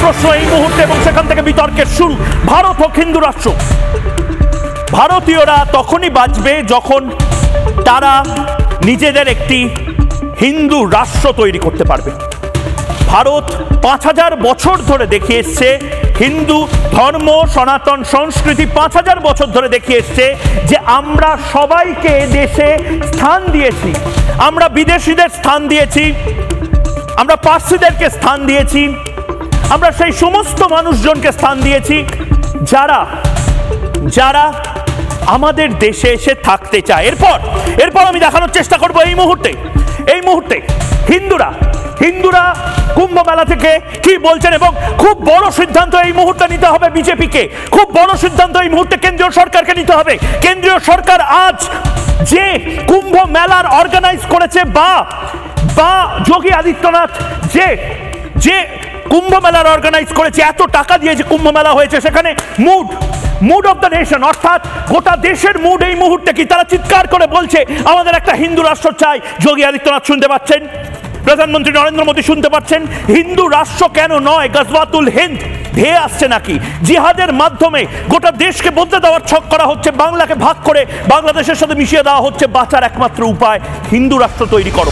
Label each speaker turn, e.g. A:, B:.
A: প্রশ্ন এই মুহূর্তে এবং সেখান থেকে বিতর্কের শুরু। ভারত হোক হিন্দু রাষ্ট্র, ভারতীয়রা তখনই বাঁচবে যখন তারা নিজেদের একটি হিন্দু রাষ্ট্র তৈরি করতে পারবে। ভারত 5000 বছর ধরে দেখিয়ে এসছে, হিন্দু ধর্ম সনাতন সংস্কৃতি 5000 বছর ধরে দেখিয়ে এসছে যে আমরা সবাইকে দেশে স্থান দিয়েছি, আমরা বিদেশিদের স্থান দিয়েছি, আমরা পার্সিদেরকে স্থান দিয়েছি, আমরা সেই সমস্ত মানুষজনকে স্থান দিয়েছি যারা যারা আমাদের দেশে এসে থাকতে চায়। এরপর আমি দেখানোর চেষ্টা করব এই মুহূর্তে হিন্দুরা কুম্ভ মেলা থেকে কি বলছেন, এবং খুব বড় সিদ্ধান্ত এই মুহূর্তে নিতে হবে বিজেপিকে, খুব বড় সিদ্ধান্ত এই মুহূর্তে কেন্দ্রীয় সরকারকে নিতে হবে। কেন্দ্রীয় সরকার আজ যে কুম্ভ মেলার অর্গানাইজ করেছে বা যোগী আদিত্যনাথ যে কুম্ভ মেলার অর্গানাইজ করেছে, এত টাকা দিয়ে যে কুম্ভ মেলা হয়েছে, সেখানে মুড অফ দ্য নেশন, অর্থাৎ গোটা দেশের মুড এই মুহূর্তে কি, তারা চিৎকার করে বলছে আমাদের একটা হিন্দু রাষ্ট্র চাই। যোগী আদিত্যনাথ শুনতে পাচ্ছেন, প্রধানমন্ত্রী নরেন্দ্র মোদী শুনতে পাচ্ছেন, হিন্দু রাষ্ট্র কেন নয়, গজওয়াতুল হিন্দ ধেয়ে আসছে নাকি, জিহাদের মাধ্যমে গোটা দেশকে বদলে দেওয়ার ছক করা হচ্ছে, বাংলাকে ভাগ করে বাংলাদেশের সাথে মিশিয়ে দেওয়া হচ্ছে। বাঁচার একমাত্র উপায় হিন্দু রাষ্ট্র তৈরি করো।